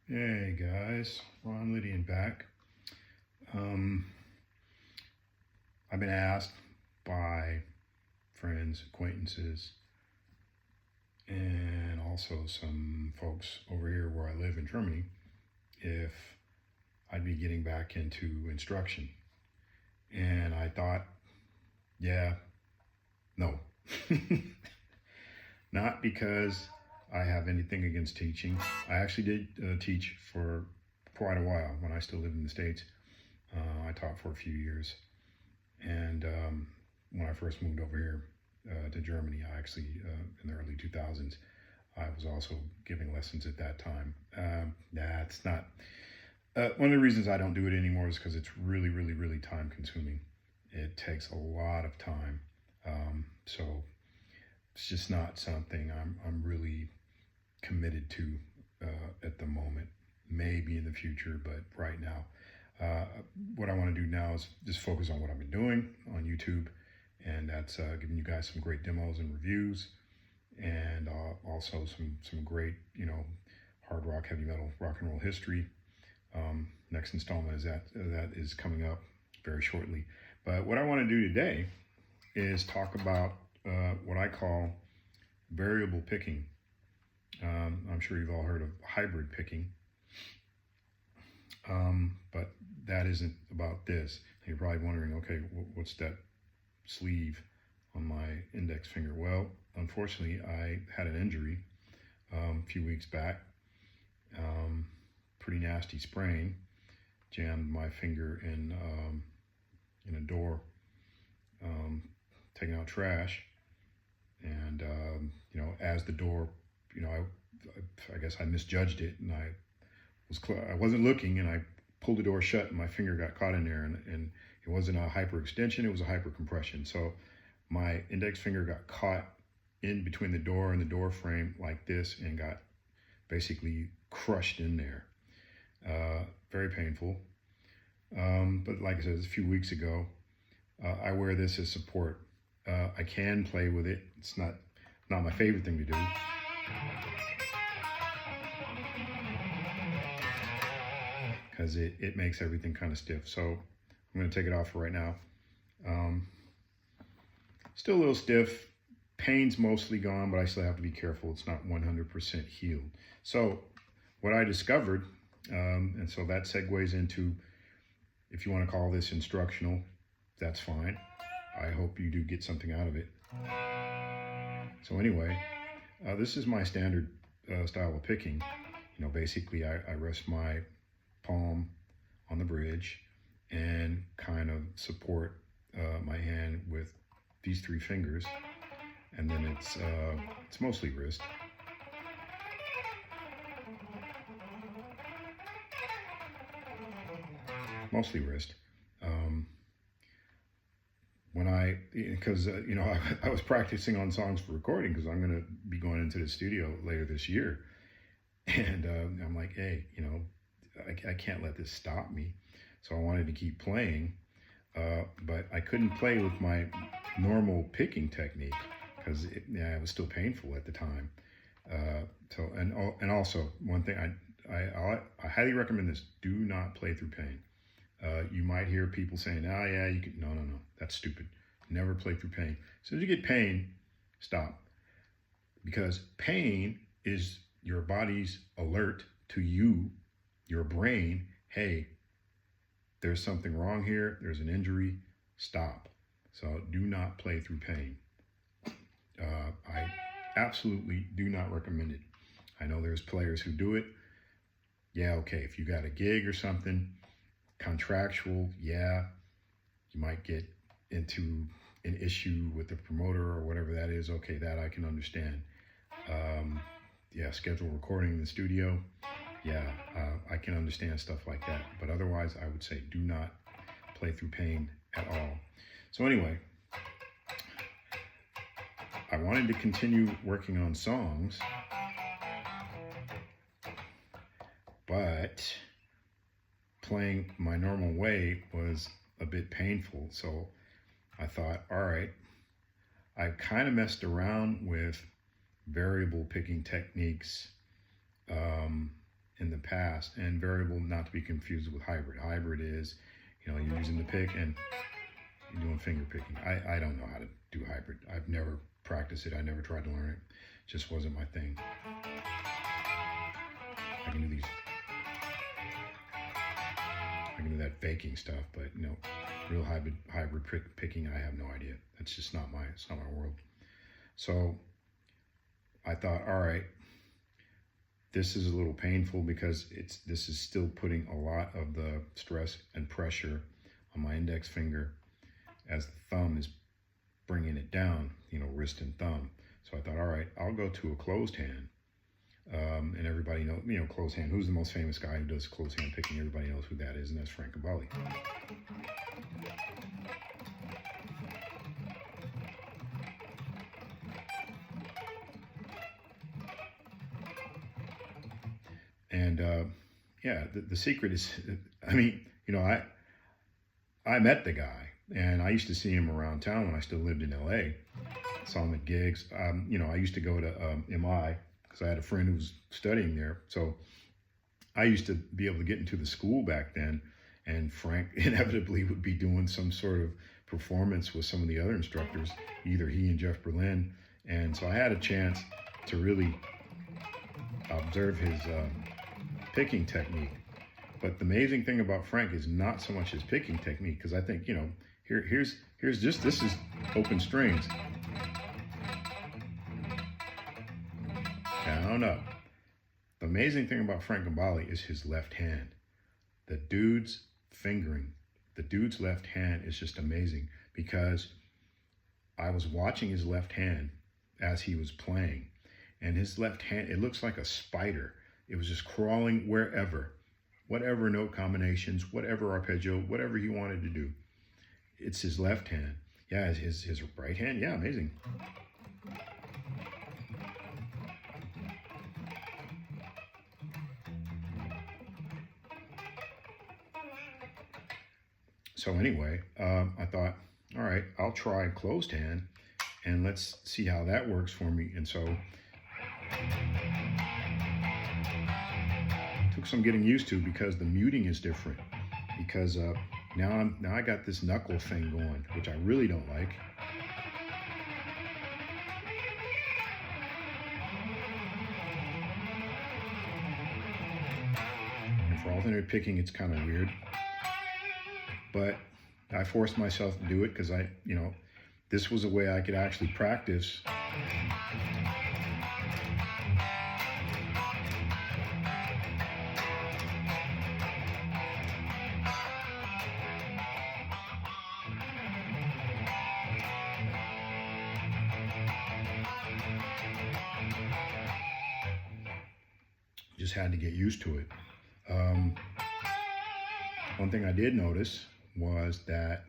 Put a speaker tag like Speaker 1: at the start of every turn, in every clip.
Speaker 1: Hey guys, Ron Lydian back. Um, I've been asked by friends, acquaintances, and also some folks over here where I live in Germany if I'd be getting back into instruction. And I thought, yeah, no. Not because I have anything against teaching. I actually did teach for quite a while when I still lived in the States. I taught for a few years. And when I first moved over here to Germany, I actually, in the early 2000s, I was also giving lessons at that time. It's not. One of the reasons I don't do it anymore is because it's really, really, really time consuming. It takes a lot of time. So it's just not something I'm really committed to at the moment. Maybe in the future, but right now, uh, what I want to do now is just focus on what I've been doing on YouTube, and that's giving you guys some great demos and reviews, and also some great hard rock, heavy metal, rock and roll history. Next installment is that is coming up very shortly. But what I want to do today is talk about what I call variable picking. I'm sure you've all heard of hybrid picking, but that isn't about this. You're probably wondering, okay, what's that sleeve on my index finger? Well, unfortunately, I had an injury a few weeks back. Pretty nasty sprain. Jammed my finger in a door, taking out trash, and as the door, I guess I misjudged it, and I wasn't looking, and I pulled the door shut, and my finger got caught in there, and it wasn't a hyperextension, it was a hypercompression. So my index finger got caught in between the door and the door frame like this, and got basically crushed in there. Very painful. But like I said, a few weeks ago, I wear this as support. I can play with it. It's not my favorite thing to do. Because it makes everything kind of stiff. So I'm going to take it off for right now. Still a little stiff. Pain's mostly gone, but I still have to be careful. It's not 100% healed. So what I discovered, and so that segues into, if you want to call this instructional, that's fine. I hope you do get something out of it. So anyway, this is my standard style of picking. Basically I rest my palm on the bridge and kind of support my hand with these three fingers, and then it's mostly wrist. Mostly wrist. Because I was practicing on songs for recording because I'm going to be going into the studio later this year, and I'm like, hey, I can't let this stop me. So I wanted to keep playing, but I couldn't play with my normal picking technique because it was still painful at the time. And also one thing I highly recommend this: do not play through pain. You might hear people saying, "Oh yeah, you can." No, that's stupid. Never play through pain. As soon as you get pain, stop, because pain is your body's alert to you, your brain. Hey, there's something wrong here. There's an injury. Stop. So do not play through pain. I absolutely do not recommend it. I know there's players who do it. Yeah, okay. If you got a gig or something, contractual, yeah, you might get into an issue with the promoter or whatever that is. Okay, that I can understand. Schedule recording in the studio. Yeah, I can understand stuff like that. But otherwise, I would say do not play through pain at all. So anyway, I wanted to continue working on songs, but playing my normal way was a bit painful. So I thought, all right, I kind of messed around with variable picking techniques in the past, and variable not to be confused with hybrid. Hybrid is, you're using the pick and you're doing finger picking. I don't know how to do hybrid. I've never practiced it. I never tried to learn it. Just wasn't my thing. I can do these. I can do that faking stuff, but real hybrid picking, I have no idea. It's just not it's not my world. So I thought, all right, this is a little painful because this is still putting a lot of the stress and pressure on my index finger as the thumb is bringing it down, wrist and thumb. So I thought, all right, I'll go to a closed hand. And everybody knows, closed hand. Who's the most famous guy who does closed hand picking? Everybody knows who that is, and that's Frank Gambale. And the secret is, I met the guy, and I used to see him around town when I still lived in LA. Saw him at gigs. I used to go to MI because I had a friend who was studying there. So I used to be able to get into the school back then, and Frank inevitably would be doing some sort of performance with some of the other instructors, either he and Jeff Berlin. And so I had a chance to really observe his picking technique. But the amazing thing about Frank is not so much his picking technique, because I think, here's just, this is open strings. Down, up. The amazing thing about Frank Gambale is his left hand. The dude's fingering, the dude's left hand is just amazing, because I was watching his left hand as he was playing, and his left hand, it looks like a spider. It was just crawling wherever, whatever note combinations, whatever arpeggio, whatever he wanted to do. It's his left hand. Yeah, his right hand, yeah, amazing. So anyway, I thought, all right, I'll try closed hand and let's see how that works for me. And so took some getting used to, because the muting is different, because now I got this knuckle thing going, which I really don't like. And for alternate picking, it's kind of weird. But I forced myself to do it because this was a way I could actually practice. Just had to get used to it. One thing I did notice was that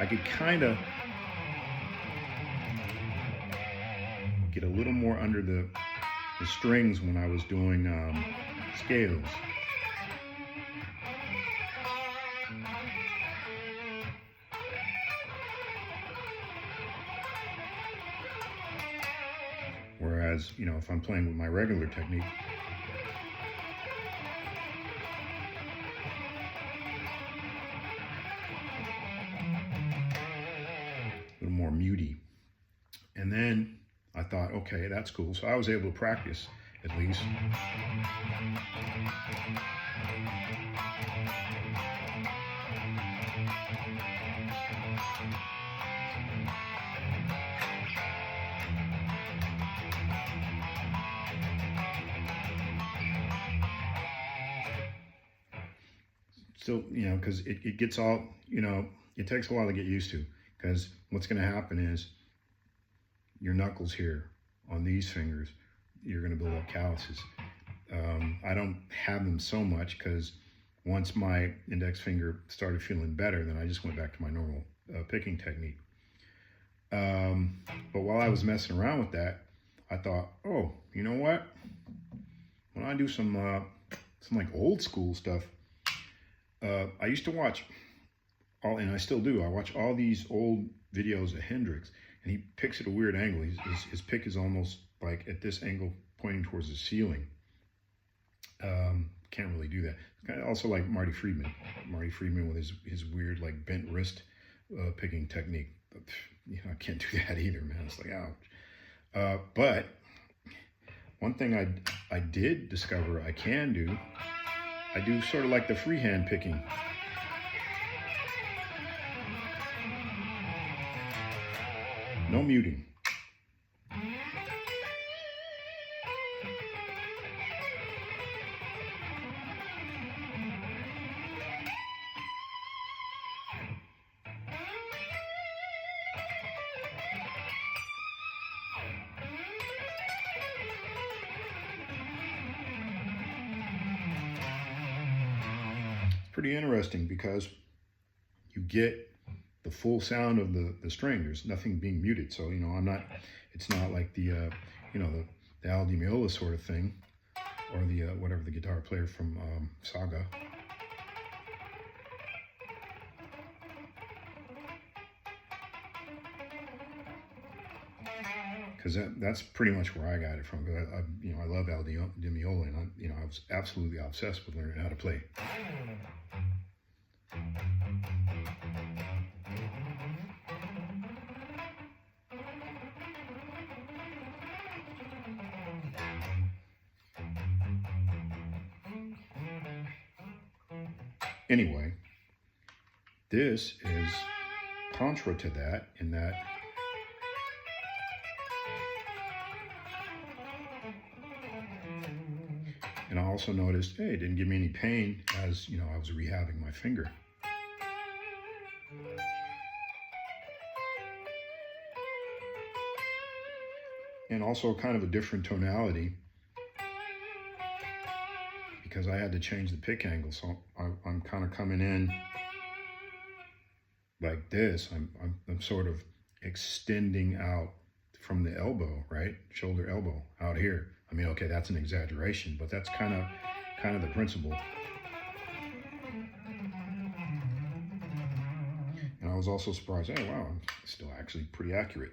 Speaker 1: I could kind of get a little more under the strings when I was doing scales. Whereas, if I'm playing with my regular technique, more muty. And then I thought, okay, that's cool. So I was able to practice at least. Still, because it gets all, it takes a while to get used to. Because what's going to happen is your knuckles here on these fingers, you're going to build up calluses. I don't have them so much, because once my index finger started feeling better, then I just went back to my normal picking technique. But while I was messing around with that, I thought, oh, you know what? When I do some like old school stuff, I used to watch and I still do. I watch all these old videos of Hendrix, and he picks at a weird angle. His pick is almost like at this angle pointing towards the ceiling. Can't really do that. Kind of also like Marty Friedman. Marty Friedman with his weird like bent wrist picking technique. But, you know, I can't do that either, man. It's like, ouch. But one thing I did discover I can do, I do sort of like the freehand picking. No muting. Pretty interesting because you get the full sound of the string. There's nothing being muted. So, you know, it's not like the, you know, the Al Di Meola sort of thing, or the, whatever the guitar player from Saga. Because that's pretty much where I got it from. Because you know, I love Al Di Meola, and you know, I was absolutely obsessed with learning how to play. Anyway, this is contra to that, in that and I also noticed, hey, it didn't give me any pain as, you know, I was rehabbing my finger. And also kind of a different tonality, because I had to change the pick angle. So I'm kind of coming in like this. I'm sort of extending out from the elbow, right? Shoulder, elbow, out here. I mean, okay, that's an exaggeration, but that's kind of the principle. And I was also surprised, hey, wow, I'm still actually pretty accurate.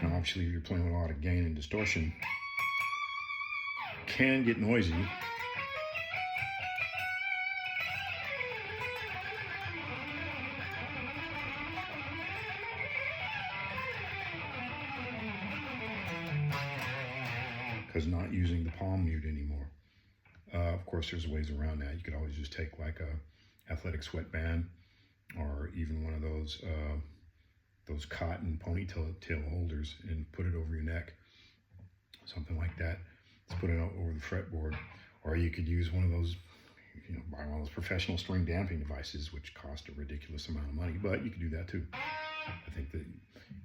Speaker 1: Now, obviously, if you're playing with a lot of gain and distortion, it can get noisy. Because not using the palm mute anymore. Of course, there's ways around that. You could always just take like a athletic sweatband, or even one of those cotton ponytail holders, and put it over your neck, something like that. Let's put it out over the fretboard. Or you could use one of those, you know, buy one of those professional string damping devices, which cost a ridiculous amount of money, but you could do that too. I think that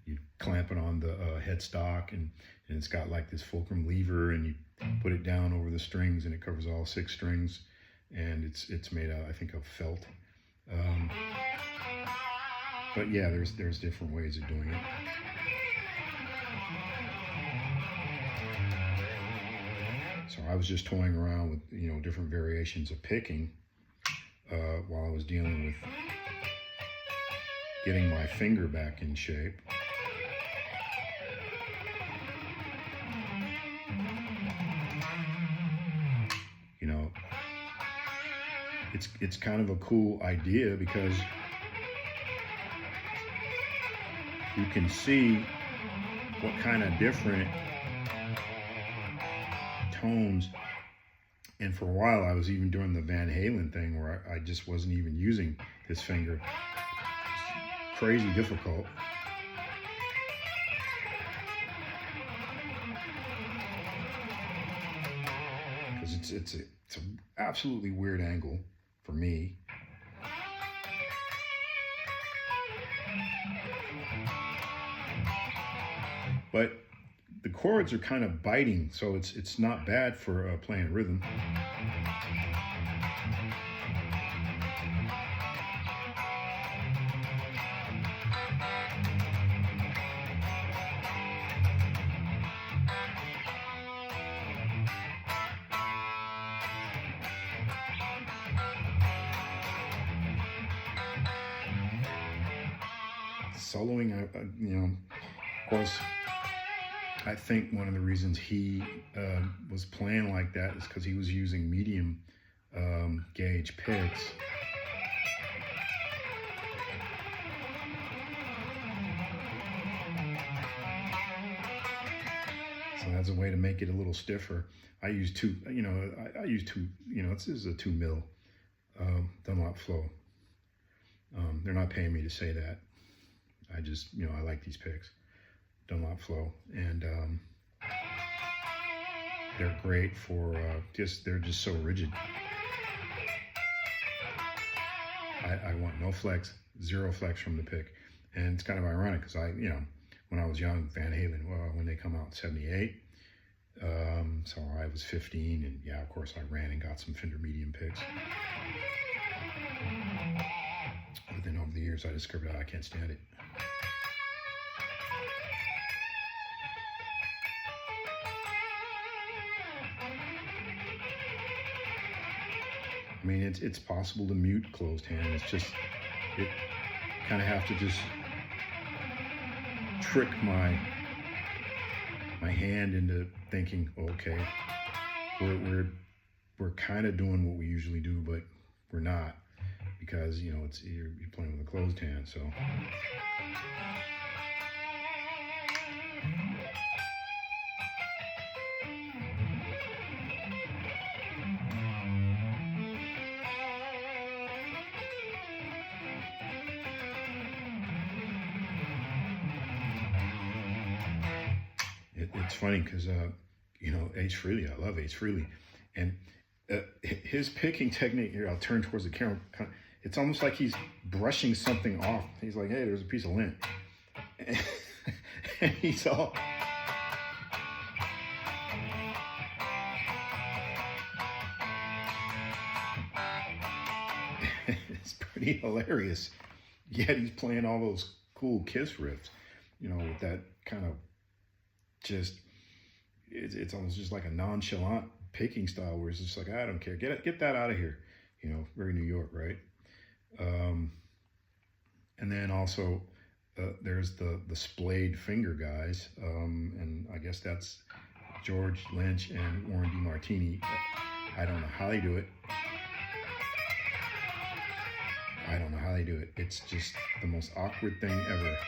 Speaker 1: you clamp it on the headstock, and it's got like this fulcrum lever, and you put it down over the strings, and it covers all 6 strings, and it's made out, I think, of felt. But yeah, there's different ways of doing it. So I was just toying around with, you know, different variations of picking while I was dealing with getting my finger back in shape. You know, it's kind of a cool idea, because you can see what kind of different tones. And for a while, I was even doing the Van Halen thing, where I just wasn't even using this finger. It's crazy difficult. Because it's an absolutely weird angle for me. But the chords are kind of biting, so it's not bad for playing rhythm. soloing, you know, of course, I think one of the reasons he was playing like that is because he was using medium gauge picks. So that's a way to make it a little stiffer. I use two, you know, I use two, you know, this is a 2 mil Dunlop flow. They're not paying me to say that. I just, you know, I like these picks, Dunlop flow, and they're great for they're just so rigid. I want no flex, 0 flex from the pick. And it's kind of ironic because you know, when I was young, Van Halen, well, when they come out in 78, so I was 15, and yeah, of course, I ran and got some Fender medium picks. But then over the years, I discovered I can't stand it. I mean, it's possible to mute closed hand. It's just, it kind of have to just trick my hand into thinking, okay, we're kind of doing what we usually do, but we're not, because you know you're playing with a closed hand. So it's funny because you know, Ace Frehley, I love Ace Frehley, and his picking technique here, I'll turn towards the camera, it's almost like he's brushing something off. He's like, hey, there's a piece of lint. And he's all... It's pretty hilarious. Yet he's playing all those cool Kiss riffs, you know, with that kind of just... It's almost just like a nonchalant picking style where it's just like, I don't care, get that out of here, you know, very New York, right? And then also there's the Spade Finger guys, and I guess that's George Lynch and Warren DeMartini. I don't know how they do it. I don't know how they do it. It's just the most awkward thing ever.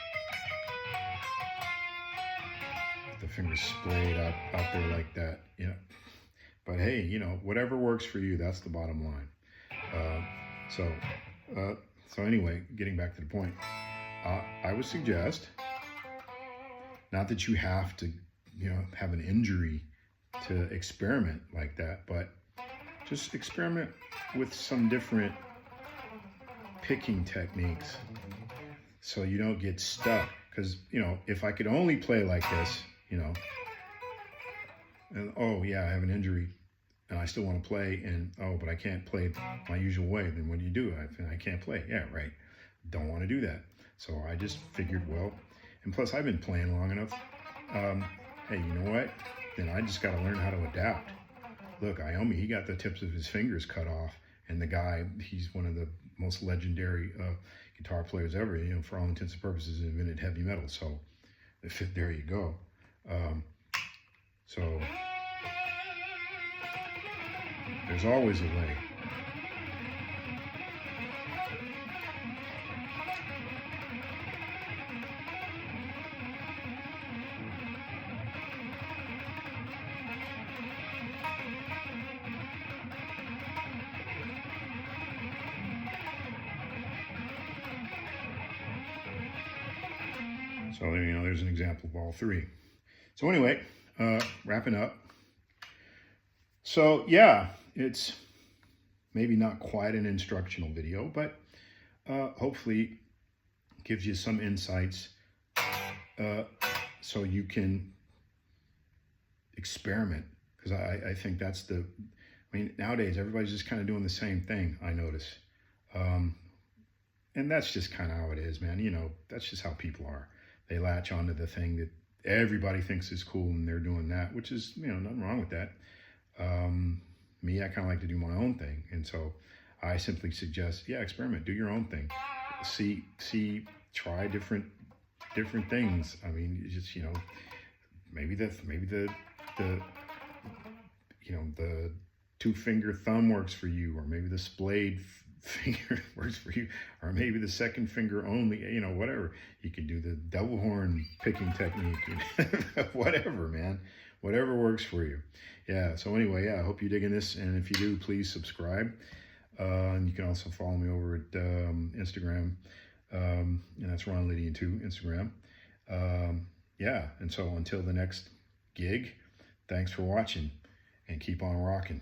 Speaker 1: The fingers splayed out there like that, you know. But hey, you know, whatever works for you, that's the bottom line. So anyway, getting back to the point, I would suggest, not that you have to, you know, have an injury to experiment like that, but just experiment with some different picking techniques so you don't get stuck. Because, you know, if I could only play like this, you know, and oh yeah, I have an injury and I still want to play, and oh, but I can't play my usual way, then what do? I can't play. Yeah, right. Don't want to do that. So I just figured, well, and plus I've been playing long enough. Hey, you know what? Then I just got to learn how to adapt. Look, Iommi, he got the tips of his fingers cut off, and the guy, he's one of the most legendary guitar players ever, you know, for all intents and purposes, invented heavy metal. So there you go. So there's always a way. So, you know, there's an example of all three. So anyway, wrapping up. So yeah, it's maybe not quite an instructional video, but hopefully gives you some insights so you can experiment. Because I think that's I mean, nowadays everybody's just kind of doing the same thing, I notice. And that's just kind of how it is, man. You know, that's just how people are. They latch onto the thing that everybody thinks is cool, and they're doing that, which is, you know, nothing wrong with that. Me, I kind of like to do my own thing. And so I simply suggest, yeah, experiment, do your own thing. See, try different different things. I mean, you just, maybe the the two finger thumb works for you, or maybe the splayed finger works for you, or maybe the second finger only, whatever. You can do the double horn picking technique, whatever, man, whatever works for you. Yeah. So anyway, yeah, I hope you're digging this. And if you do, please subscribe. And you can also follow me over at Instagram. And that's Ron Lydian too, Instagram. Yeah. And so until the next gig, thanks for watching and keep on rocking.